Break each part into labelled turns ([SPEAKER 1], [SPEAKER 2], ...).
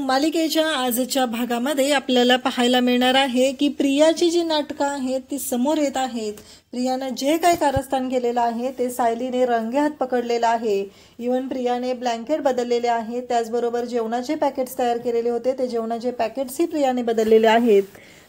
[SPEAKER 1] मालिकेच्या आजच्या भागामध्ये आपल्याला पाहायला मिळणार आहे की प्रियाची जी नाटकं आहेत ती समोर येत आहेत. प्रियानं जे काही कारस्थान केलेलं आहे ते सायलीने रंगेहात पकडलेलं आहे. इवन प्रियाने ब्लँकेट बदललेले आहेत, त्याचबरोबर जेवणाचे पॅकेट्स तयार केलेले होते ते जेवणाचे पॅकेट्सही प्रियाने बदललेले आहेत.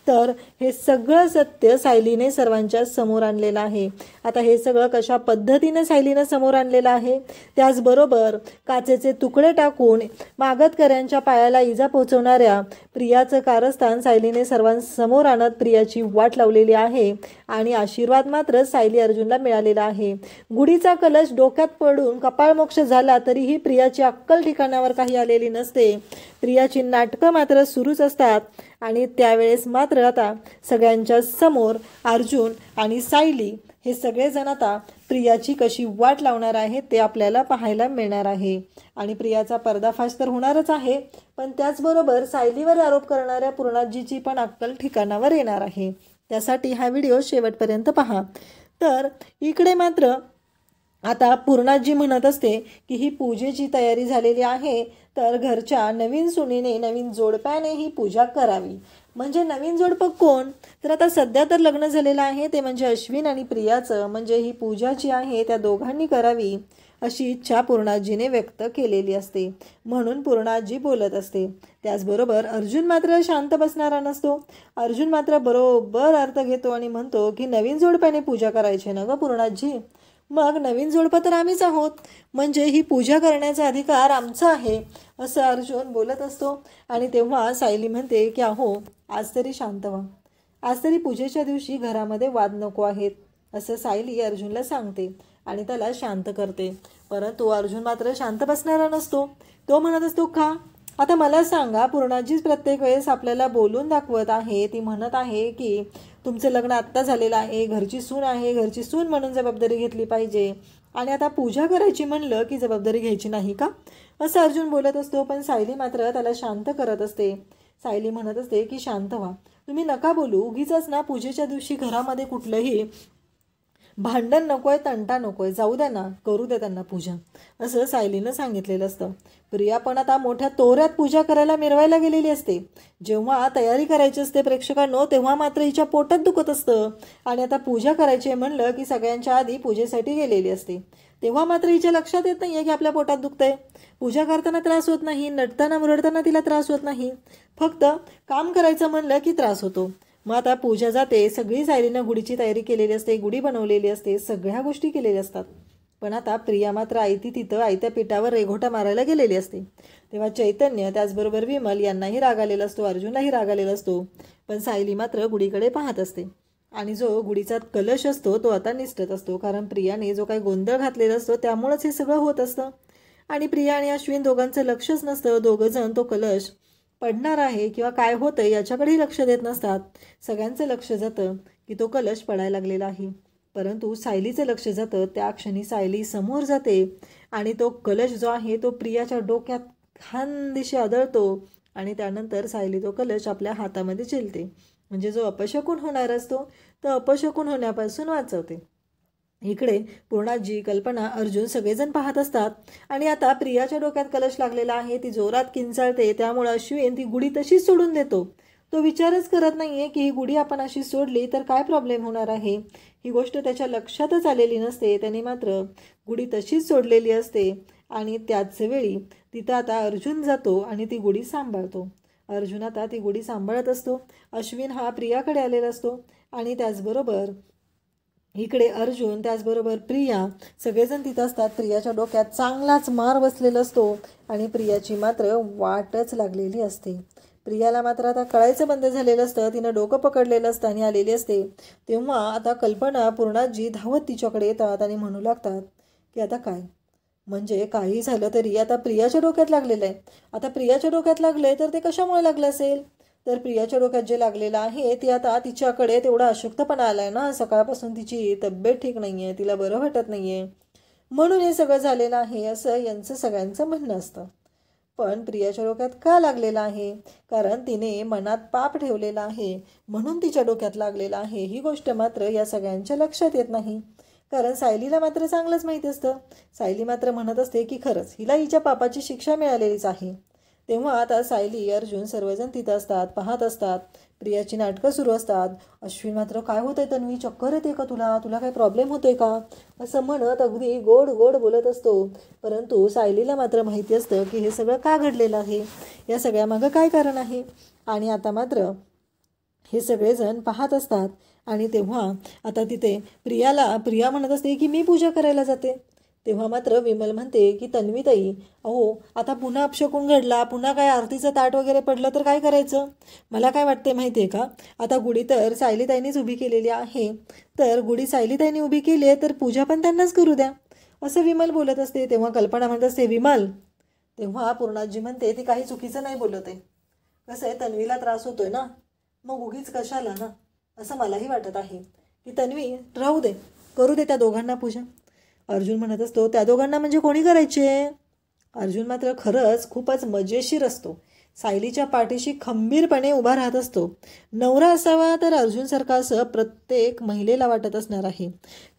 [SPEAKER 1] तर हे सगळं सत्य सायलीने सर्वांच्या समोर आणलेलं आहे. आता हे सगळं कशा पद्धतीने सायलीने समोर आणलेलं आहे, त्याचबरोबर काचेचे तुकडे टाकून मागतकऱ्यांच्या पायाला इजा पोहोचवणाऱ्या प्रियाचं कारस्थान सायलीने सर्वांसमोर आणत प्रियाची वाट लावलेली आहे. आणि आशीर्वाद मात्र सायली अर्जुनला मिळालेला आहे. गुढीचा कलश डोक्यात पडून कपाळमोक्ष झाला तरीही प्रियाची अक्कल ठिकाणावर काही आलेली नसते. प्रियाची नाटकं मात्र सुरूच असतात. आणि त्यावेळेस मात्र आता सगळ्यांच्या समोर अर्जुन आणि सायली हे सगळेजण आता प्रियाची कशी वाट लावणार आहेत ते आपल्याला पाहायला मिळणार आहे. आणि प्रियाचा पर्दाफाश तर होणारच आहे, पण त्याचबरोबर सायलीवर आरोप करणाऱ्या पूर्णाजीची पण अक्कल ठिकाणावर येणार आहे. त्यासाठी हा व्हिडिओ शेवटपर्यंत पहा. तर इकडे मात्र आता पूर्णाजी म्हणत असते की ही पूजेची तयारी झालेली आहे, तर घरच्या नवीन सुनेने नवीन जोडप्याने ही पूजा करावी. म्हणजे नवीन जोडपं कोण, तर आता सध्या तर लग्न झालेलं आहे ते म्हणजे अश्विन आणि प्रियाचं. म्हणजे ही पूजा जी आहे त्या दोघांनी करावी अशी इच्छा पूर्णाजीने व्यक्त केलेली असते, म्हणून पूर्णाजी बोलत असते. त्याचबरोबर अर्जुन मात्र शांत बसणारा नसतो. अर्जुन मात्र बरोबर अर्थ घेतो आणि म्हणतो की नवीन जोडप्याने पूजा करायची ना ग पूर्णाजी, मग नवीन जोडपं तर आम्हीच आहोत, म्हणजे ही पूजा करण्याचा अधिकार आमचा आहे असं अर्जुन बोलत असतो. आणि तेव्हा सायली म्हणते की अहो आज तरी शांत व्हा, आज तरी पूजेच्या दिवशी घरामध्ये वाद नको आहेत असं सायली अर्जुनला सांगते आणि त्याला शांत करते. परंतु अर्जुन मात्र शांत बसणारा नसतो. तो म्हणत असतो का, आता मला सांगा, पूर्णाजीच प्रत्येक वेळेस आपल्याला बोलून दाखवत आहे. ती म्हणत आहे की तुमचं लग्न आत्ता झालेलं आहे, घरची सून आहे, घरची सून म्हणून जबाबदारी घेतली पाहिजे, आणि आता पूजा करायची म्हणलं की जबाबदारी घ्यायची नाही का, असं अर्जुन बोलत असतो. पण सायली मात्र त्याला शांत करत असते. सायली म्हणत असते की शांत व्हा, तुम्ही नका बोलू, उगीच ना पूजेच्या दिवशी घरामध्ये कुठलंही भांडण नकोय, तंटा नकोय, जाऊ द्या ना, करू द्या त्यांना पूजा, असं सायलीनं सांगितलेलं असतं. प्रिया पण आता मोठ्या तोऱ्यात पूजा करायला मिरवायला गेलेली असते. जेव्हा तयारी करायची असते प्रेक्षकांनो, तेव्हा मात्र हिच्या पोटात दुखत असतं. आणि आता पूजा करायची म्हणलं की सगळ्यांच्या आधी पूजेसाठी गेलेली असते. तेव्हा मात्र हिच्या लक्षात येत नाहीये की आपल्या पोटात दुखतंय. पूजा करताना त्रास होत नाही, नटताना मुरडताना तिला त्रास होत नाही, फक्त काम करायचं म्हणलं की त्रास होतो. मग आता पूजा जाते, सगळी सायलीनं गुढीची तयारी केलेली असते, गुढी बनवलेली असते, सगळ्या गोष्टी केलेल्या असतात. पण आता प्रिया मात्र आयती तिथं आयत्या पिठावर रेघोटा मारायला गेलेली असते. तेव्हा चैतन्य त्याचबरोबर विमल यांनाही राग आलेला असतो, अर्जुनलाही राग आलेला असतो. पण सायली मात्र गुढीकडे पाहत असते. आणि जो गुढीचा कलश असतो तो आता निसटत असतो, कारण प्रियाने जो काही गोंधळ घातलेला असतो त्यामुळेच हे सगळं होत असतं. आणि प्रिया आणि अश्विन दोघांचं लक्षच नसतं. दोघं जण तो कलश पडणार आहे किंवा काय होतंय याच्याकडेही लक्ष देत नसतात. सगळ्यांचं लक्ष जातं की तो कलश पडायला लागलेला आहे. परंतु सायलीचं लक्ष जातं त्या क्षणी सायली समोर जाते आणि तो कलश जो आहे तो प्रियाच्या डोक्यात खानदिशी आदळतो. आणि त्यानंतर सायली तो कलश आपल्या हातामध्ये झेलते. म्हणजे जो अपशकुन होणार असतो तो अपशकुन होण्यापासून वाचवते. इकडे पूर्णाजी, कल्पना, अर्जुन सगळेजण पाहत असतात. आणि आता प्रियाच्या डोक्यात कलश लागलेला आहे, ती जोरात किंचाळते. त्यामुळे अश्विन ती गुढी तशीच सोडून देतो. तो विचारच करत नाहीये की ही गुढी आपण अशी सोडली तर काय प्रॉब्लेम होणार आहे. ही गोष्ट त्याच्या लक्षातच आलेली नसते. त्याने मात्र गुढी तशीच सोडलेली असते. आणि त्याच वेळी तिथं आता अर्जुन जातो आणि ती गुढी सांभाळतो. अर्जुन आता ती गुढी सांभाळत असतो. अश्विन हा प्रियाकडे आलेला असतो. आणि त्याचबरोबर इकडे अर्जुन त्याचबरोबर प्रिया सगळेजण तिथं असतात. प्रियाच्या डोक्यात चांगलाच मार बसलेला असतो आणि प्रियाची मात्र वाटच लागलेली असते. प्रियाला मात्र आता कळायचं बंद झालेलं असतं. तिनं डोकं पकडलेलं असतं आणि आलेली असते. तेव्हा आता कल्पना, पूर्णाजी धावत तिच्याकडे येतात आणि म्हणू लागतात की आता काय, म्हणजे काही झालं तरी आता प्रियाच्या डोक्यात लागलेलं आहे. आता प्रियाच्या डोक्यात लागलंय तर ते कशामुळे लागलं असेल, तर प्रियाच्या डोक्यात जे लागलेलं आहे ते आता तिच्याकडे तेवढा अशक्तपणा आलाय ना, सकाळपासून तिची तब्येत ठीक नाहीये, तिला बरं वाटत नाहीये, म्हणून हे सगळं झालेलं आहे असं यांचं सगळ्यांचं म्हणणं असतं. पण प्रियाच्या डोक्यात का लागलेलं आहे, कारण तिने मनात पाप ठेवलेला आहे म्हणून तिच्या डोक्यात लागलेलं आहे. ही गोष्ट मात्र या सगळ्यांच्या लक्षात येत नाही. कारण सायलीला मात्र चांगलंच माहिती असतं. सायली मात्र म्हणत असते की खरंच हिला हिच्या पापाची शिक्षा मिळालेलीच आहे. तेव्हा आता सायली, अर्जुन सर्वजण तिथं असतात, पाहत असतात. प्रियाची नाटकं सुरू असतात. अश्विन मात्र, काय होतंय तन्वी, चक्कर येते का तुला, तुला काही प्रॉब्लेम होतोय का, असं म्हणत अगदी गोड गोड बोलत असतो. परंतु सायलीला मात्र माहिती असतं की हे सगळं का घडलेलं आहे, या सगळ्यामागं काय कारण आहे. आणि आता मात्र हे सगळेजण पाहत असतात. आणि तेव्हा आता तिथे प्रिया म्हणत असते की मी पूजा करायला जाते. तेव्हा मात्र विमल म्हणते की तन्वीताई, अहो आता पुन्हा अपशकुन घडला, पुन्हा काय आरतीचं ताट वगैरे पडलं तर काय करायचं. मला काय वाटते माहिती आहे का, आता गुढी तर सायलीताईंनीच उभी केलेली आहे, तर गुढी सायलीताईंनी उभी केली आहे तर पूजा पण त्यांनाच करू द्या, असं विमल बोलत असते. तेव्हा कल्पना म्हणत असते विमल. तेव्हा पूर्णाजी म्हणते ती काही चुकीचं नाही बोलत आहे, कसं आहे तन्वीला त्रास होतोय ना, मग उगीच कशाला ना, असं मलाही वाटत आहे की तन्वी राहू दे, करू दे त्या दोघांना पूजा. अर्जुन म्हणत असतो त्या दोघांना म्हणजे कोणी करायचे. अर्जुन मात्र खरंच खूपच मजेशीर असतो, सायलीच्या पाठीशी खंबीरपणे उभा राहत असतो. नवरा असावा तर अर्जुनसारखा असं प्रत्येक महिलेला वाटत असणार आहे,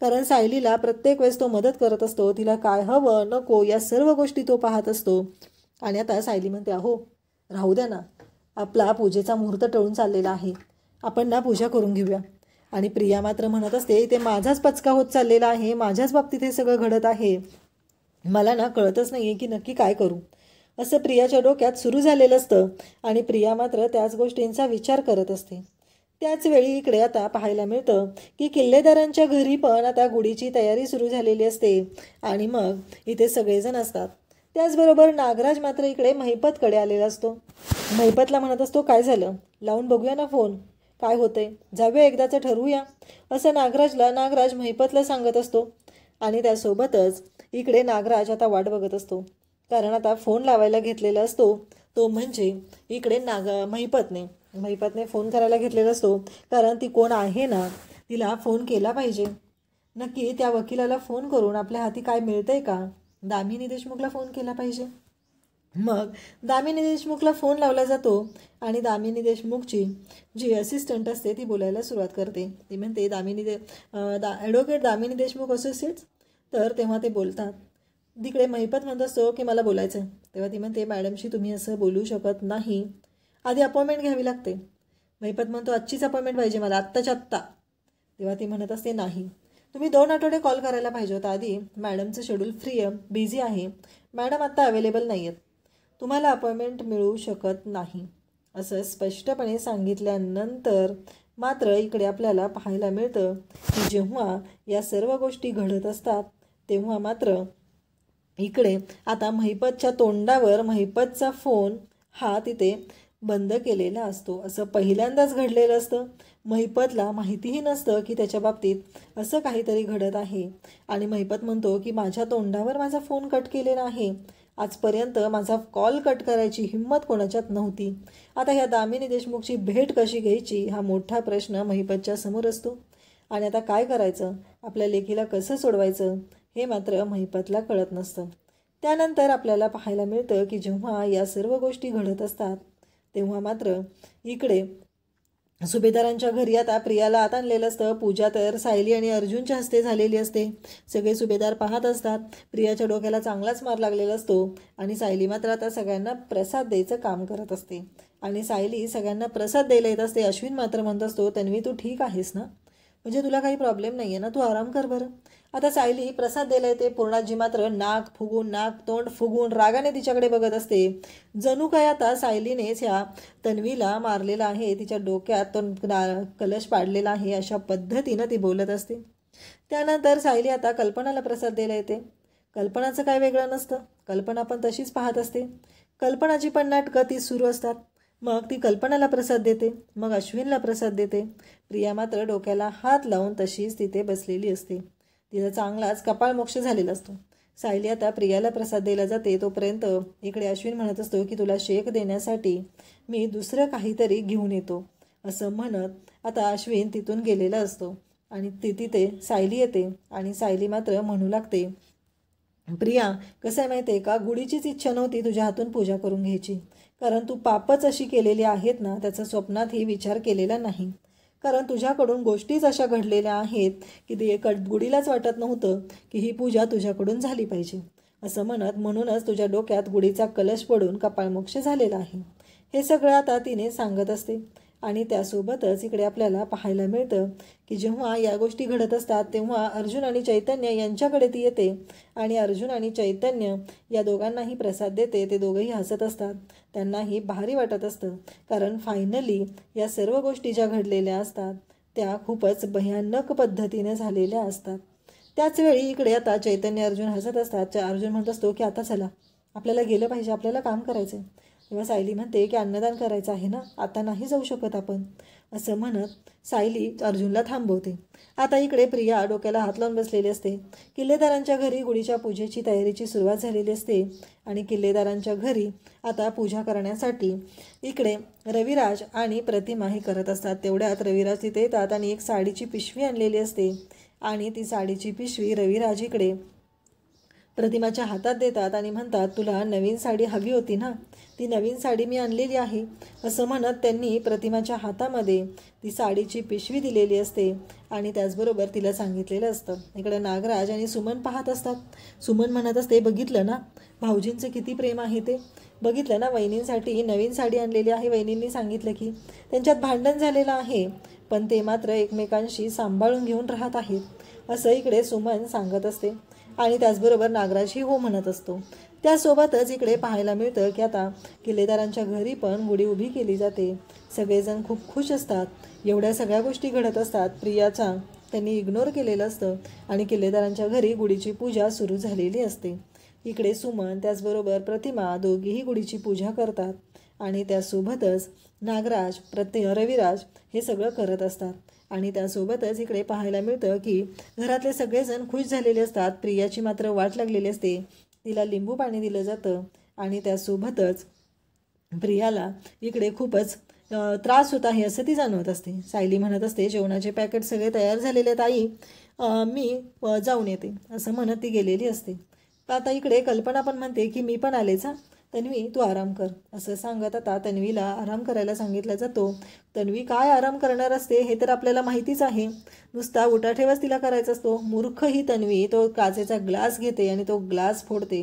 [SPEAKER 1] कारण सायलीला प्रत्येक वेळेस तो मदत करत असतो, तिला काय हवं नको या सर्व गोष्टी तो पाहत असतो. आणि आता सायली म्हणते अहो राहू द्या ना, आपला पूजेचा मुहूर्त टळून चाललेला आहे, आपण ना पूजा करून घेऊया. आणि प्रिया मात्र म्हणत असते ते माझाच पचका होत चाललेला आहे, माझ्याच बाबतीत हे सगळं घडत आहे, मला ना कळतच नाही आहे की नक्की काय करू, असं प्रियाच्या डोक्यात सुरू झालेलं असतं. आणि प्रिया मात्र त्याच गोष्टींचा विचार करत असते. त्याच वेळी इकडे आता पाहायला मिळतं की किल्लेदारांच्या घरी पण आता गुढीची तयारी सुरू झालेली असते. आणि मग इथे सगळेजण असतात. त्याचबरोबर नागराज मात्र इकडे महिपतकडे आलेला असतो. महिपतला म्हणत असतो काय झालं, लावून बघूया ना फोन, काय होतंय, जाऊया एकदाचं ठरवूया, असं नागराज महिपतला सांगत असतो. आणि त्यासोबतच इकडे नागराज आता वाट बघत असतो, कारण आता फोन लावायला घेतलेला असतो तो म्हणजे इकडे महिपतने फोन करायला घेतलेला असतो, कारण ती कोण आहे ना, तिला फोन केला पाहिजे. नक्की त्या वकिलाला फोन करून आपल्या हाती काय मिळतंय का, दामिनी देशमुखला फोन केला पाहिजे. मग दामिनी देशमुखला फोन लावला जातो आणि दामिनी देशमुखची जी असिस्टंट असते ती बोलायला सुरुवात करते. ती म्हणते ॲडव्होकेट दामिनी देशमुख असोसिएट्स. तर तेव्हा ते बोलतात. तिकडे महिपत म्हणत असतो की मला बोलायचं आहे. तेव्हा ती म्हणते मॅडमशी तुम्ही असं बोलू शकत नाही, आधी अपॉइंटमेंट घ्यावी लागते. महिपत म्हणतो आजचीच अपॉइंटमेंट पाहिजे मला, आत्ताच्या आत्ता. तेव्हा ती म्हणत असते नाही, तुम्ही 2 आठवडे कॉल करायला पाहिजे होता आधी, मॅडमचं शेड्यूल बिझी आहे, मॅडम आत्ता अवेलेबल नाही आहेत, तुम्हाला अपॉइंटमेंट मिळू शकत नाही, असं स्पष्टपणे सांगितल्यानंतर मात्र इकडे आपल्याला पाहायला मिळतं की जेव्हा या सर्व गोष्टी घडत असतात तेव्हा मात्र इकडे आता महिपतच्या तोंडावर महिपतचा फोन हा तिथे बंद केलेला असतो. असं पहिल्यांदाच घडलेलं असतं. महिपतला माहितीही नसतं की त्याच्या बाबतीत असं काहीतरी घडत आहे. आणि महिपत म्हणतो की माझ्या तोंडावर माझा फोन कट केलेला आहे, आजपर्यंत माझा कॉल कट करायची हिंमत कोणाच्यात नव्हती. आता ह्या दामिनी देशमुखची भेट कशी घ्यायची हा मोठा प्रश्न महिपतच्या समोर असतो. आणि आता काय करायचं, आपल्या लेकीला कसं सोडवायचं हे मात्र महिपतला कळत नसतं. त्यानंतर आपल्याला पाहायला मिळतं की जेव्हा या सर्व गोष्टी घडत असतात तेव्हा मात्र इकडे सुभेदारांच्या घरी आता प्रियाला आत आणलेलं असतं. पूजा तर सायली आणि अर्जुनच्या हस्ते झालेली असते. सगळे सुभेदार पाहत असतात. प्रियाच्या डोक्याला चांगलाच मार लागलेला असतो. आणि सायली मात्र आता सगळ्यांना प्रसाद द्यायचं काम करत असते. आणि सायली सगळ्यांना प्रसाद द्यायला येत असते. अश्विन मात्र म्हणत असतो तन्वी तू ठीक आहेस ना, म्हणजे तुला काही प्रॉब्लेम नाही आहे ना, तू आराम कर बरं. आता सायली प्रसाद द्यायला येते. पूर्णाजी मात्र नाक तोंड फुगून रागाने तिच्याकडे बघत असते. जणू काय आता सायलीनेच ह्या तन्वीला मारलेला आहे, तिच्या डोक्यात तो कलश पाडलेला आहे अशा पद्धतीनं ती बोलत असते. त्यानंतर सायली आता कल्पनाला प्रसाद द्यायला येते. कल्पनाचं काय वेगळं नसतं, कल्पना पण तशीच पाहत असते. कल्पनाची पण नाटकं ती सुरू असतात. मग ती कल्पनाला प्रसाद देते, मग अश्विनला प्रसाद देते. प्रिया मात्र डोक्याला हात लावून तशीच तिथे बसलेली असते. तिचा चांगलाच कपाळमोक्ष झालेला असतो. सायली आता प्रियाला प्रसाद द्यायला जाते. तोपर्यंत इकडे अश्विन म्हणत असतो की तुला शेक देण्यासाठी मी दुसरं काहीतरी घेऊन येतो, असं म्हणत आता अश्विन तिथून गेलेला असतो. आणि तिथे सायली येते आणि सायली मात्र म्हणू लागते प्रिया कसं आहे माहिती आहे का, गुढीचीच इच्छा नव्हती तुझ्या हातून पूजा करून घ्यायची, कारण तू पापच अशी केलेली आहेत ना, त्याचा स्वप्नातही विचार केलेला नाही. कारण तुझ्याकडून गोष्टीच अशा घडलेल्या आहेत की ते गुढीलाच वाटत नव्हतं की ही पूजा तुझ्याकडून झाली पाहिजे. असं म्हणत म्हणूनच तुझ्या डोक्यात गुढीचा कलश पडून कपाळमोक्ष झालेला आहे, हे सगळं आता तिने सांगत असते. आणि त्यासोबतच इकडे आपल्याला पाहायला मिळतं की जेव्हा या गोष्टी घडत असतात तेव्हा अर्जुन आणि चैतन्य यांच्याकडे ती येते आणि अर्जुन आणि चैतन्य या दोघांनाही प्रसाद देते. ते दोघंही हसत असतात, त्यांनाही भारी वाटत असतं, कारण फायनली या सर्व गोष्टी ज्या घडलेल्या असतात त्या खूपच भयानक पद्धतीने झालेल्या असतात. त्याच वेळी इकडे आता चैतन्य अर्जुन हसत असतात. अर्जुन म्हणत असतो की आता चला, आपल्याला गेलं पाहिजे, आपल्याला काम करायचं आहे. तेव्हा सायली म्हणते की अन्नदान करायचं आहे ना, आता नाही जाऊ शकत आपण. असं म्हणत सायली अर्जुनला थांबवते. आता इकडे प्रिया डोक्याला हात लावून बसलेली असते. किल्लेदारांच्या घरी गुढीच्या पूजेची तयारीची सुरुवात झालेली असते आणि किल्लेदारांच्या घरी आता पूजा करण्यासाठी इकडे रविराज आणि प्रतिमा ही करत असतात. तेवढ्यात रविराज तिथे येतात आणि एक साडीची पिशवी आणलेली असते आणि ती साडीची पिशवी रविराज इकडे प्रतिमाच्या हातात देतात आणि म्हणतात, तुला नवीन साडी हवी होती ना, ती नवीन साडी मी आणलेली आहे. असं म्हणत त्यांनी प्रतिमाच्या हातामध्ये ती साडीची पिशवी दिलेली असते आणि त्याचबरोबर तिला सांगितलेलं असतं. इकडे नागराज आणि सुमन पाहत असतात. सुमन म्हणत असते, बघितलं ना भाऊजींचं किती प्रेम आहे ते, बघितलं ना वहिनींसाठी नवीन साडी आणलेली आहे. वहिनींनी सांगितलं की त्यांच्यात भांडण झालेलं आहे, पण ते मात्र एकमेकांशी सांभाळून घेऊन राहत आहेत, असं इकडे सुमन सांगत असते. आणि त्याचबरोबर नागराजही हो म्हणत असतो. त्यासोबतच इकडे पाहायला मिळतं की आता किल्लेदारांच्या घरी पण गुढी उभी केली जाते. सगळेजण खूप खुश असतात. एवढ्या सगळ्या गोष्टी घडत असतात. प्रियाचा त्यांनी इग्नोर केलेलं असतं आणि किल्लेदारांच्या घरी गुढीची पूजा सुरू झालेली असते. इकडे सुमन त्याचबरोबर प्रतिमा दोघीही गुढीची पूजा करतात आणि त्यासोबतच नागराज रविराज हे सगळं करत असतात. आणि त्यासोबतच इकडे पाहायला मिळतं की घरातले सगळेजण खुश झालेले असतात. प्रियाची मात्र वाट लागलेली असते. तिला लिंबू पाणी दिलं जातं आणि त्यासोबतच प्रियाला इकडे खूपच त्रास होत आहे असं ती जाणवत असते. सायली म्हणत असते, जेवणाचे पॅकेट सगळे तयार झालेले आहेत आई, मी जाऊन येते, असं म्हणत ती गेलेली असते. आता इकडे कल्पना पण म्हणते की मी पण आलेच हा, तन्वी तू आराम कर, असं सांगत आता तन्वीला आराम करायला सांगितलं जातो. तन्वी काय आराम करणार असते हे तर आपल्याला माहितीच आहे, नुसता उठाठेवाच तिला करायचा असतो. मूर्ख ही तन्वी तो काचेचा ग्लास घेते आणि तो ग्लास फोडते,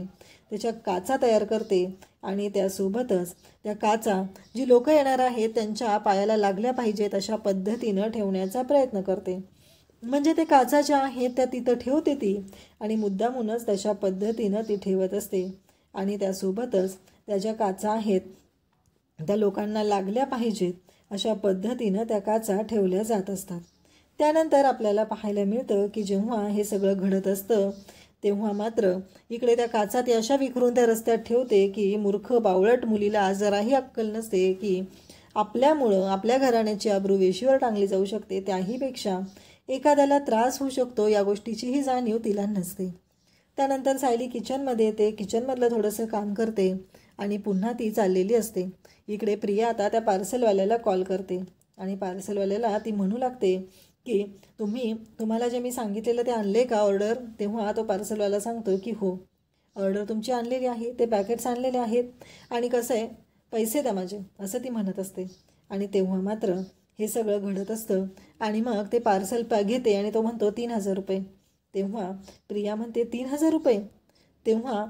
[SPEAKER 1] त्याच्या काचा तयार करते आणि त्यासोबतच त्या काचा जी लोक येणार आहेत त्यांच्या पायाला लागल्या पाहिजेत अशा पद्धतीनं ठेवण्याचा प्रयत्न करते. म्हणजे ते काचा ज्या आहेत त्या तिथं ठेवते ती आणि मुद्दामूनच तशा पद्धतीनं ती ठेवत असते आणि त्यासोबतच त्या ज्या काचा आहेत त्या लोकांना लागल्या पाहिजेत अशा पद्धतीनं त्या काचा ठेवल्या जात असतात. त्यानंतर आपल्याला पाहायला मिळतं की जेव्हा हे सगळं घडत असतं तेव्हा मात्र इकडे त्या काचा ती अशा विखरून त्या रस्त्यात ठेवते की मूर्ख बावळट मुलीला जराही अक्कल नसते की आपल्यामुळं आपल्या घराण्याची आबरू वेशीवर टांगली जाऊ शकते, त्याहीपेक्षा एखाद्याला त्रास होऊ शकतो या गोष्टीचीही जाणीव तिला नसते. त्यानंतर सायली किचनमध्ये येते, किचनमधलं थोडंसं काम करते आणि पुन्हा ती चाललेली असते. इकडे प्रिया आता त्या पार्सलवाल्याला कॉल करते आणि पार्सलवाल्याला ती म्हणू लागते की तुम्हाला जे मी सांगितलेलं ते आणले का ऑर्डर. तेव्हा तो पार्सलवाला सांगतो की हो ऑर्डर तुमची आणलेली आहे, ते पॅकेट्स आणलेले आहेत आणि कसं आहे पैसे द्या माझे, असं ती म्हणत असते. आणि तेव्हा मात्र हे सगळं घडत असतं आणि मग ते पार्सल घेते आणि तो म्हणतो 3,000 रुपये. तेव्हा प्रिया म्हणते 3,000 रुपये. तेव्हा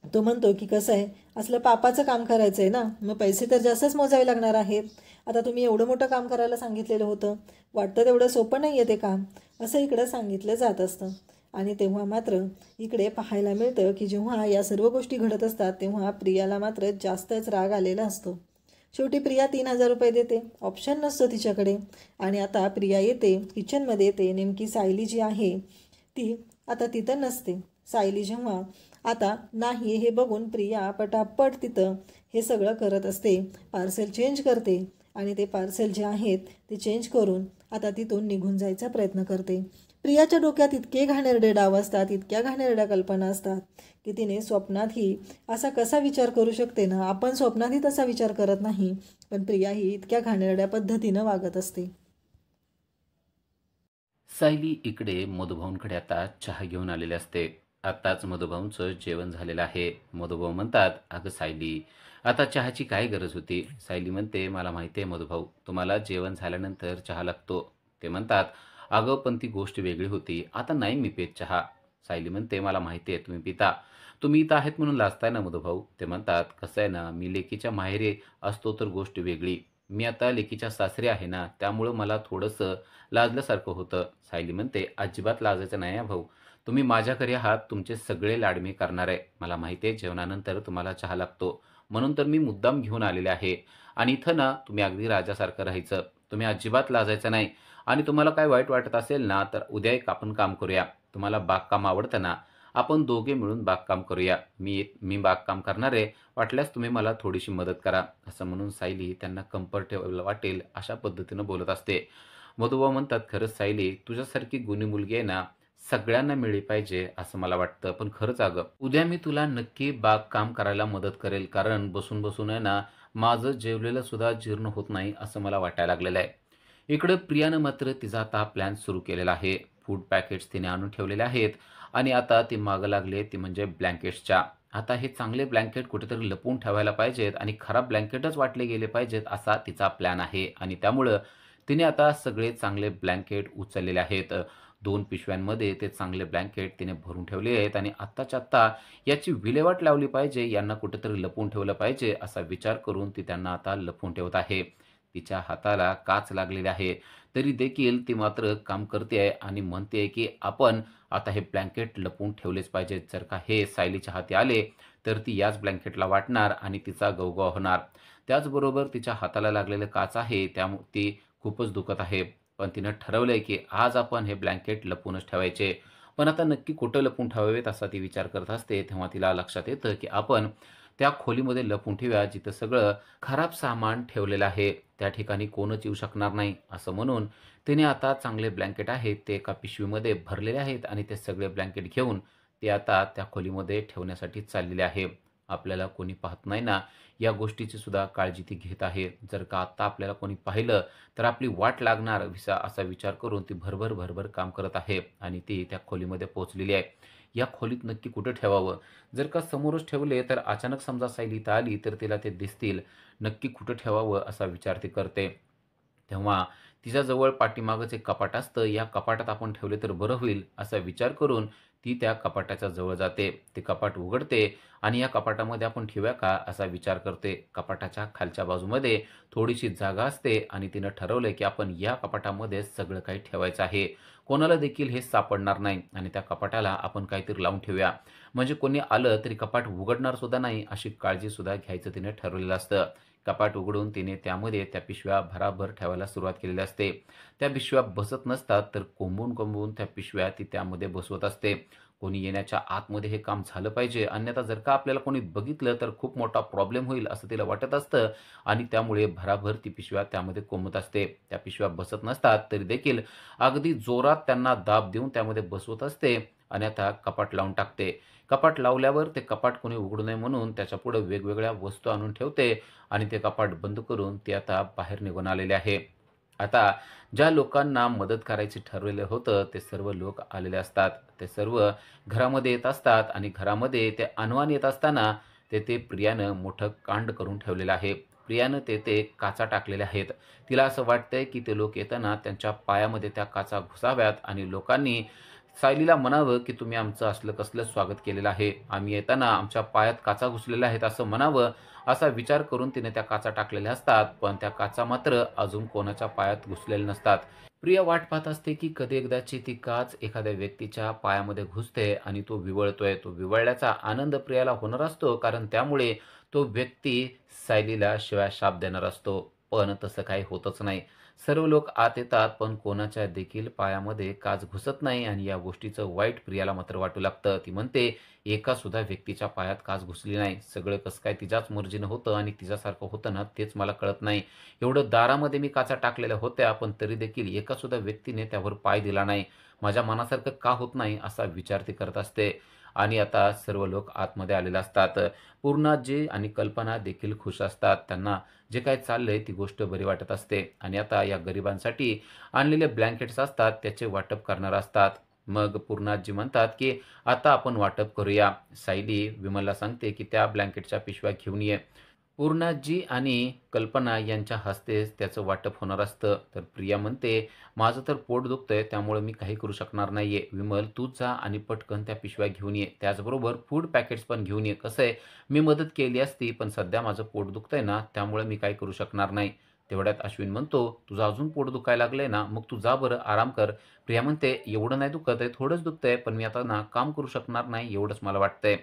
[SPEAKER 1] तो म्हणतो की कसं आहे असलं पापाचं काम करायचं आहे ना, मग पैसे तर जास्तच मोजावे लागणार आहेत. आता तुम्ही एवढं मोठं काम करायला सांगितलेलं होतं, वाटतं तेवढं सोपं नाही आहे ते काम, असं इकडं सांगितलं जात असतं. आणि तेव्हा मात्र इकडे पाहायला मिळतं की जेव्हा या सर्व गोष्टी घडत असतात तेव्हा प्रियाला मात्र जास्तच राग आलेला असतो. शेवटी प्रिया 3,000 रुपये देते, ऑप्शन नसतो तिच्याकडे. आणि आता प्रिया येते किचनमध्ये येते, नेमकी सायली जी आहे ती आता तिथं नसते. सायली जेव्हा आता नाही हे बघून प्रिया पटापट तिथं हे सगळं करत असते, पार्सल चेंज करते आणि ते पार्सल जे आहेत ते चेंज करून आता तिथून निघून जायचा प्रयत्न करते. प्रियाच्या डोक्यात इतके घाणेरडे डाव असतात, इतक्या घाणेरड्या कल्पना असतात की तिने स्वप्नातही असा कसा विचार करू शकते ना, आपण स्वप्नातही तसा विचार करत नाही, पण प्रिया ही इतक्या घाणेरड्या पद्धतीनं वागत असते.
[SPEAKER 2] सायली इकडे मधुभाऊंकडे आता चहा घेऊन आलेले असते. आत्ताच मधुभाऊंचं जेवण झालेलं आहे. मधुभाऊ म्हणतात, अगं सायली आता चहाची काय गरज होती. सायली म्हणते, मला माहिती आहे मधुभाऊ, तुम्हाला जेवण झाल्यानंतर चहा लागतो. ते म्हणतात, अगं पण ती गोष्ट वेगळी होती, आता नाही मी पेत चहा. सायली म्हणते, मला माहिती आहे तुम्ही पिता, तुम्ही इथं आहेत म्हणून लाजताय ना मधुभाऊ? ते म्हणतात, "कसं आहे ना, मी लेकीच्या माहेरी असतो तर गोष्ट वेगळी. मी आता लेकीच्या सासरी आहे ना, त्यामुळं मला थोडंसं लाजल्यासारखं होतं." सायली म्हणते, "अजिबात लाजायचं नाही हां भाऊ. तुम्ही माझ्या घरी आहात, तुमचे सगळे लाड मी करणार आहे. मला माहिती आहे जेवणानंतर तुम्हाला चहा लागतो, म्हणून तर मी मुद्दाम घेऊन आलेले आहे. आणि इथं ना तुम्ही अगदी राजासारखं राहायचं. तुम्ही अजिबात लाजायचं नाही. आणि तुम्हाला काय वाईट वाटत असेल ना, तर उद्या एक आपण काम करूया. तुम्हाला बागकाम आवडतं ना, आपण दोघे मिळून बागकाम करूया. मी बागकाम करणार आहे. वाटल्यास तुम्ही मला थोडीशी मदत करा." असं म्हणून सायली त्यांना कम्फर्टेबल वाटेल अशा पद्धतीनं बोलत असते. मधुभाऊ म्हणतात, "खरंच सायली, तुझ्यासारखी गुणी मुलगी आहे ना, सगळ्यांना मिळली पाहिजे असं मला वाटतं. पण खरंच अगं, उद्या मी तुला नक्की बागकाम करायला मदत करेल. कारण बसून-बसून आहे ना, माझं जेवलेलं सुद्धा जीर्ण होत नाही असं मला वाटायला लागलेलं आहे." इकडं प्रियानं मात्र तिचा आता प्लॅन सुरू केलेला आहे. फूड पॅकेट्स तिने आणून ठेवलेले आहेत आणि आता ती मागं लागली ती म्हणजे ब्लँकेट्सच्या. आता हे चांगले ब्लँकेट कुठेतरी लपवून ठेवायला पाहिजेत आणि खराब ब्लँकेटच वाटले गेले पाहिजेत असा तिचा प्लॅन आहे आणि त्यामुळं तिने आता सगळे चांगले ब्लँकेट उचललेले आहेत. 2 पिशव्यांमध्ये ते चांगले ब्लँकेट तिने भरून ठेवले आहेत आणि आत्ताच्या आत्ता याची विल्हेवाट लावली पाहिजे, यांना कुठेतरी लपवून ठेवलं पाहिजे असा विचार करून ती त्यांना आता लपवून ठेवत आहे. तिच्या हाताला काच लागलेली आहे. तरी देखील ती मात्र काम करते आणि म्हणते की आपण आता हे ब्लँकेट लपवून ठेवलेच पाहिजेत. जर का हे सायलीच्या हाती आले, तर ती याच ब्लँकेटला वाटणार आणि तिचा गवगवा होणार. त्याचबरोबर तिच्या हाताला लागलेलं काच आहे, ती खूपच दुखत आहे. पण तिनं ठरवलंय की आज आपण हे ब्लँकेट लपवूनच ठेवायचे. पण आता नक्की कुठं लपवून ठेवावेत असा ती विचार करत असते. तेव्हा तिला लक्षात येतं की आपण त्या खोलीमध्ये लपवून ठेवूया जिथं सगळं खराब सामान ठेवलेलं आहे. त्या ठिकाणी कोणच येऊ शकणार नाही. असं म्हणून तिने आता चांगले ब्लँकेट आहेत ते एका पिशवीमध्ये भरलेले आहेत आणि ते सगळे ब्लँकेट घेऊन ती आता त्या खोलीमध्ये ठेवण्यासाठी चाललेली आहे. आपल्याला कोणी पाहत नाही ना, या गोष्टीची सुद्धा काळजी ती घेत आहे. जर का आत्ता आपल्याला कोणी पाहिलं तर आपली वाट लागणार असा विचार करून ती भरभर काम करत आहे आणि ती त्या खोलीमध्ये पोहोचलेली आहे. या खोलीत नक्की कुठं ठेवावं? जर का समोरच ठेवले तर अचानक समजा सायली इथं आली तर तिला ते दिसतील. नक्की कुठं ठेवावं असा विचार ती करते. तेव्हा तिच्याजवळ पाठीमागच एक कपाट असतं. या कपाटात आपण ठेवले तर बरं होईल असा विचार करून ती त्या कपाटाच्या जवळ जाते. ते कपाट उघडते आणि या कपाटामध्ये आपण ठेवूया का असा विचार करते. कपाटाच्या खालच्या बाजूमध्ये थोडीशी जागा असते आणि तिनं ठरवलंय की आपण या कपाटामध्ये सगळं काही ठेवायचं आहे. कोणाला देखील हे सापडणार नाही आणि त्या कपाटाला आपण काहीतरी लावून ठेवूया. म्हणजे कोणी आलं तरी कपाट उघडणार सुद्धा नाही अशी काळजी सुद्धा घ्यायचं तिने ठरवलेलं असतं. कपाट उघडून तिने त्यामध्ये त्या पिशव्या भराभर ठेवायला सुरुवात केलेली असते. त्या पिशव्या बसत नसतात तर कोंबून त्या पिशव्या ती त्यामध्ये बसवत असते. कोणी येण्याच्या आतमध्ये हे काम झालं पाहिजे, अन्यथा जर का आपल्याला कोणी बघितलं तर खूप मोठा प्रॉब्लेम होईल असं तिला वाटत असतं आणि त्यामुळे भराभर ती पिशव्या त्यामध्ये कोंबत असते. त्या पिशव्या बसत नसतात तरी देखील अगदी जोरात त्यांना दाब देऊन त्यामध्ये बसवत असते आणि आता कपाट लावून टाकते. कपाट लावल्यावर ते कपाट कोणी उघडू नये म्हणून त्याच्यापुढे वेगवेगळ्या वस्तू आणून ठेवते आणि ते कपाट बंद करून ती आता बाहेर निघून आलेले आहे. आता ज्या लोकांना मदत करायची ठरवलेलं होतं ते सर्व लोक आलेले असतात. ते सर्व घरामध्ये येत असतात आणि घरामध्ये ते अनवाण येत असताना ते प्रियानं मोठं कांड करून ठेवलेलं आहे. प्रियानं ते काचा टाकलेल्या आहेत. तिला असं वाटतंय की ते लोक येताना त्यांच्या पायामध्ये त्या काचा घुसाव्यात आणि लोकांनी सायलीला म्हणावं की तुम्ही आमचं असलं कसलं स्वागत केलेलं आहे. आम्ही येताना आमच्या पायात काचा घुसलेल्या आहेत असं म्हणावं असा विचार करून तिने त्या काचा टाकलेल्या असतात. पण त्या काचा मात्र अजून कोणाच्या पायात घुसलेल्या नसतात. प्रिया वाट पाहत असते की कधी एकदाची ती काच एखाद्या व्यक्तीच्या पायामध्ये घुसते आणि तो विवळतोय. तो विवळल्याचा आनंद प्रियाला होणार असतो कारण त्यामुळे तो व्यक्ती सायलीला शिवाय शाप देणार असतो. पण तसं काही होतच नाही. सर्व लोक आत येतात पण कोणाच्या देखील पायामध्ये काच घुसत नाही आणि या गोष्टीचं वाईट प्रियाला मात्र वाटू लागतं. ती म्हणते एका सुद्धा व्यक्तीच्या पायात काच घुसली नाही. सगळं कसं काय तिच्याच मर्जीनं होतं आणि तिच्यासारखं होतं ना तेच मला कळत नाही. एवढं दारामध्ये मी काचा टाकलेल्या होत्या पण तरी देखील एका सुद्धा व्यक्तीने त्यावर पाय दिला नाही. माझ्या मनासारखं का होत नाही असा विचार ती करत असते. आणि आता सर्व लोक आतमध्ये आलेले असतात. पूर्णाजी आणि कल्पना देखील खुश असतात. त्यांना जे काही चाललंय ती गोष्ट बरी वाटत असते आणि आता या गरिबांसाठी आणलेले ब्लँकेट्स असतात त्याचे वाटप करणार असतात. मग पूर्णाजी म्हणतात की आता आपण वाटप करूया. सायली विमलला सांगते की त्या ब्लँकेटच्या पिशव्या घेऊन ये. पूर्णाजी आणि कल्पना यांच्या हस्तेच त्याचं वाटप होणार असतं. तर प्रिया म्हणते, "माझं तर पोट दुखतंय त्यामुळे मी काही करू शकणार नाहीये. विमल तूच जा आणि पटकन त्या पिशव्या घेऊन ये. त्याचबरोबर फूड पॅकेट्स पण घेऊन ये. कसं आहे, मी मदत केली असती पण सध्या माझं पोट दुखतंय ना त्यामुळे मी काही करू शकणार नाही." तेवढ्यात अश्विन म्हणतो, "तुझं अजून पोट दुखायला लागलंय ना, मग तू जा बरं आराम कर." प्रिया म्हणते, "एवढं नाही दुखत आहे, थोडंच दुखतंय पण मी आता ना काम करू शकणार नाही एवढंच मला वाटतंय."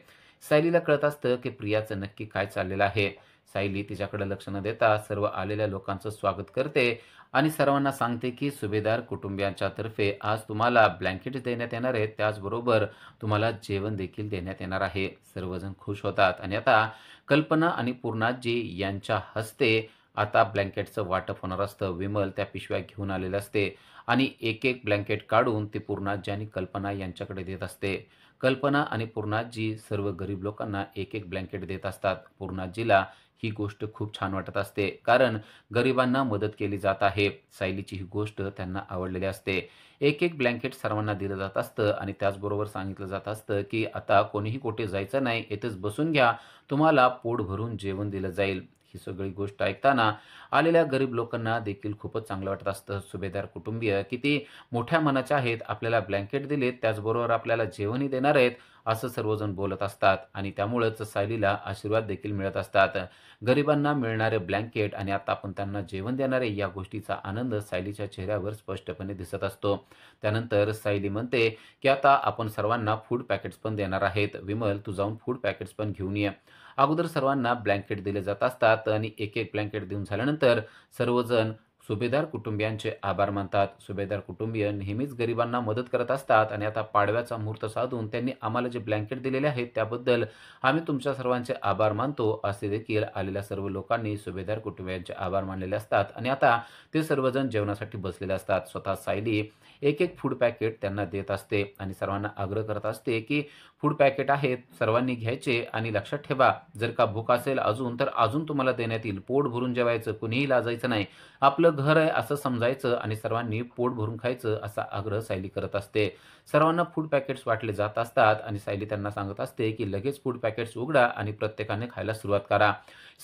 [SPEAKER 2] सायलीला कळत असतं की प्रियाचं नक्की काय चाललेलं आहे. सायली तिच्याकडे लक्ष न देता सर्व आलेल्या लोकांचं स्वागत करते आणि सर्वांना सांगते की सुभेदार कुटुंबियांच्या तर्फे आज तुम्हाला ब्लँकेट्स देण्यात येणार आहेत, त्याचबरोबर तुम्हाला जेवण देखील देण्यात येणार आहे. सर्वजण खुश होतात आणि आता कल्पना आणि पूर्णाजी यांच्या हस्ते आता ब्लँकेटचं वाटप होणार असतं. विमल त्या पिशव्या घेऊन आलेले असते आणि एक एक ब्लँकेट काढून ती पूर्णाजी आणि कल्पना यांच्याकडे देत असते. कल्पना आणि पूर्णाजी सर्व गरीब लोकांना एक एक ब्लँकेट देत असतात. पूर्णाजीला ही गोष्ट खूप छान वाटत असते, कारण गरिबांना मदत केली जात आहे. सायलीची ही गोष्ट त्यांना आवडलेली असते. एक एक ब्लँकेट सर्वांना दिलं जात असतं आणि त्याचबरोबर सांगितलं जात असतं की आता कोणीही कुठे जायचं नाही, इथेच बसून घ्या, तुम्हाला पोट भरून जेवण दिलं जाईल. ही सगळी गोष्ट ऐकताना आलेल्या गरीब लोकांना देखील खूपच चांगलं वाटत असतं. सुभेदार कुटुंबीय किती मोठ्या मनाचे आहेत, आपल्याला ब्लँकेट दिलेत त्याचबरोबर आपल्याला जेवणही देणार आहेत, असं सर्वजण बोलत असतात आणि त्यामुळेच सायलीला आशीर्वाद देखील मिळत असतात. गरिबांना मिळणारे ब्लँकेट आणि आता आपण त्यांना जेवण देणारे या गोष्टीचा आनंद सायलीच्या चेहऱ्यावर स्पष्टपणे दिसत असतो. त्यानंतर सायली म्हणते की आता आपण सर्वांना फूड पॅकेट्स पण देणार आहेत. विमल तू जाऊन फूड पॅकेट्स पण घेऊन ये. अगोदर सर्वांना ब्लँकेट दिले जात असतात आणि एक एक ब्लँकेट देऊन झाल्यानंतर सर्वजण सुभेदार कुटुंबियांचे आभार मानतात. सुभेदार कुटुंबीय नेहमीच गरिबांना मदत करत असतात आणि आता पाडव्याचा मुहूर्त साधून त्यांनी आम्हाला जे ब्लँकेट दिलेले आहेत त्याबद्दल आम्ही तुमच्या सर्वांचे आभार मानतो, असे देखील आलेल्या सर्व लोकांनी सुभेदार कुटुंबियांचे आभार मानलेले असतात आणि आता ते सर्वजण जेवणासाठी बसलेले असतात. स्वतः सायली एक एक फूड पॅकेट त्यांना देत असते आणि सर्वांना आग्रह करत असते की फूड पॅकेट आहेत, सर्वांनी घ्यायचे आणि लक्षात ठेवा, जर का भूक असेल अजून तर अजून तुम्हाला देण्यात येईल. पोट भरून जेवायचं, कुणीही लाजायचं नाही, आपलं घर आहे असं समजायचं आणि सर्वांनी पोट भरून खायचं, असा आग्रह सायली करत असते. सर्वांना फूड पॅकेट्स वाटले जात असतात आणि सायली त्यांना सांगत असते की लगेच फूड पॅकेट्स उघडा आणि प्रत्येकाने खायला सुरुवात करा.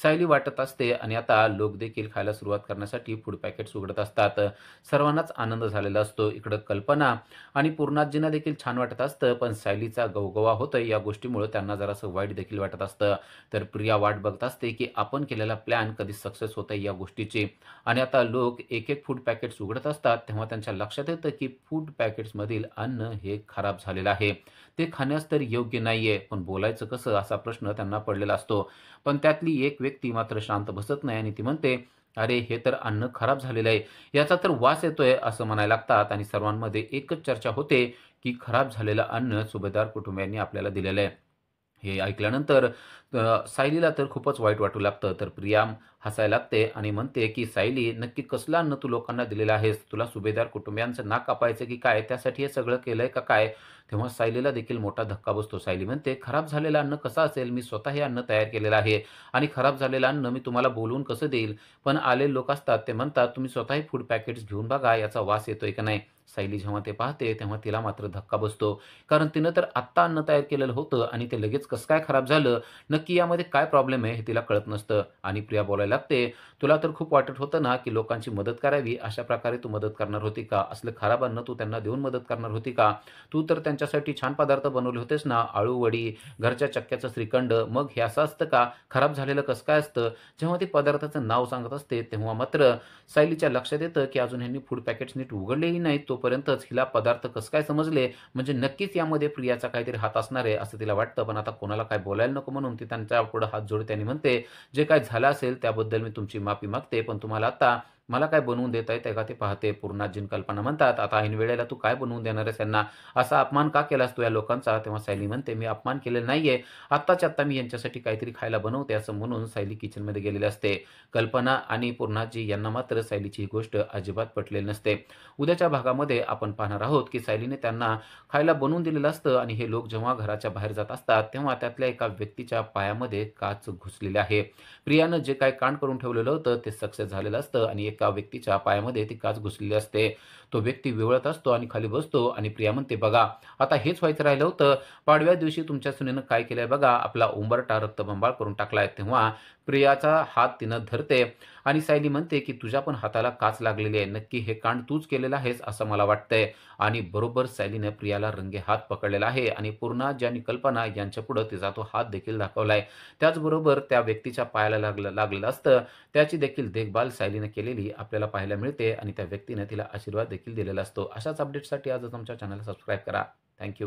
[SPEAKER 2] सायली वाटत असते आणि आता लोक देखील खायला सुरुवात करण्यासाठी फूड पॅकेट्स उघडत असतात. सर्वांनाच आनंद झालेला असतो. इकडं कल्पना आणि पूर्णाजींना देखील छान वाटत असतं, पण सायलीचा गवगवा होतोय या गोष्टीमुळे त्यांना जरासं वाईट देखील वाटत असतं. तर प्रिया वाट बघत असते की आपण केलेला प्लॅन कधी सक्सेस होतोय या गोष्टीची आणि आता लोक एक एक फूड पॅकेट्स उघडत असतात तेव्हा त्यांच्या लक्षात येतं की फूड पॅकेट्समधील अन्न हे खराब झालेलं आहे. ते खाण्यास तर योग्य नाहीये, पण बोलायचं कसं असा प्रश्न त्यांना पडलेला असतो. पण त्यातली एक व्यक्ती मात्र शांत बसत नाही आणि ती म्हणते, "अरे हे तर अन्न खराब झालेलं आहे. याचा तर वास येतोय," असं म्हणायला लागतात आणि सर्वांमध्ये एकच चर्चा होते की खराब झालेलं अन्न सुभेदार कुटुंबियांनी आपल्याला दिलेलं आहे. हे ऐकल्यानंतर सायलीला तर खूपच वाईट वाटू लागतं. तर प्रिया हसायला लागते आणि म्हणते की "सायली, नक्की कसलं अन्न तू लोकांना दिलेलं आहेस? तुला सुभेदार कुटुंबियांचं नाक कापायचं की काय? त्यासाठी हे सगळं केलंय का काय?" तेव्हा सायलीला देखील मोठा धक्का बसतो. सायली म्हणते, "खराब झालेलं अन्न कसं असेल? मी स्वतः हे अन्न तयार केलेलं आहे आणि खराब झालेलं अन्न मी तुम्हाला बोलवून कसं देईल? पण आलेले लोक असतात ते म्हणतात, तुम्ही स्वतःही फूड पॅकेट्स घेऊन बघा, याचा वास येतोय का नाही?" सायली जेव्हा ते पाहते तेव्हा तिला मात्र धक्का बसतो. कारण तिनं तर आत्ता अन्न तयार केलेलं होतं आणि ते लगेच कसं काय खराब झालं? नक्की यामध्ये काय प्रॉब्लेम आहे हे तिला कळत नसतं आणि प्रिया बोलायला लागते, "तुला तर खूप वाटत होतं ना की लोकांची मदत करावी, अशा प्रकारे तू मदत करणार होती का? असलं खराब अन्न तू त्यांना देऊन मदत करणार होती का? तू तर त्यांच्यासाठी छान पदार्थ बनवले होतेस ना, अळूवडी, घरच्या चक्क्याचं श्रीखंड, मग हे असं असतं का? खराब झालेलं कसं काय असतं?" जेव्हा ती पदार्थाचं नाव सांगत असते तेव्हा मात्र सायलीच्या लक्षात येतं की अजून ह्यांनी फूड पॅकेट्स नीट उघडलेही नाहीत, तोपर्यंतच हिला पदार्थ कसं काय समजले, म्हणजे नक्कीच यामध्ये प्रियाचा काहीतरी हात असणार आहे असं तिला वाटतं. पण आता कोणाला काय बोलायला नको म्हणून ती त्यांच्या पुढे हात जोडते आणि म्हणते, "जे काय झालं असेल त्याबद्दल मी तुमची माफी मागते, पण तुम्हाला आता मला काय बनवून देता येतंय का ते पाहते." पूर्णाजीन कल्पना म्हणतात, "आता ऐन वेळेला तू काय बनवून देणार आहेस यांना? असा अपमान का केलास तू या लोकांचा?" तेव्हा सायली म्हणते, "मी अपमान केलेला नाहीये, आत्ताच्या आत्ता मी यांच्यासाठी काहीतरी खायला बनवते," असं म्हणून सायली किचनमध्ये गेलेली असते. कल्पना आणि पूर्णाजी यांना मात्र सायलीची ही गोष्ट अजिबात पटलेली नसते. उद्याच्या भागामध्ये आपण पाहणार आहोत की सायलीने त्यांना खायला बनवून दिलेलं असतं आणि हे लोक जेव्हा घराच्या बाहेर जात असतात तेव्हा त्यातल्या एका व्यक्तीच्या पायामध्ये काच घुसलेली आहे. प्रियानं जे काही कांड करून ठेवलेलं होतं ते सक्सेस झालेलं असतं आणि एका व्यक्तीच्या पायामध्ये ती काच घुसलेली असते. तो व्यक्ती विवळत असतो आणि खाली बसतो आणि प्रिया म्हणते, "बघा, आता हेच व्हायचं राहिलं होतं. पाडव्या दिवशी तुमच्या सुनेनं काय केलंय बघा, आपला उंबरठा रक्तबंबाळ करून टाकलाय." तेव्हा प्रियाचा हात तिनं धरते आणि सायली म्हणते, की "तुझ्या पण हाताला काच लागलेली आहे. नक्की हे कांड तूच केलेलं आहेस असं मला वाटतंय." आणि बरोबर सायलीनं प्रियाला रंगेहात पकडलेला आहे आणि पूर्णाजी आणि कल्पना यांच्यापुढं तिचा तो हात देखील दाखवलाय. त्याचबरोबर त्या व्यक्तीच्या पायाला लागलेलं असतं, त्याची देखील देखभाल सायलीनं केलेली आपल्याला पाहायला मिळते आणि त्या व्यक्तीनं तिला आशीर्वाद देखील दिलेला असतो. अशाच अपडेट्ससाठी आजच आमच्या चॅनलला सबस्क्राईब करा. थँक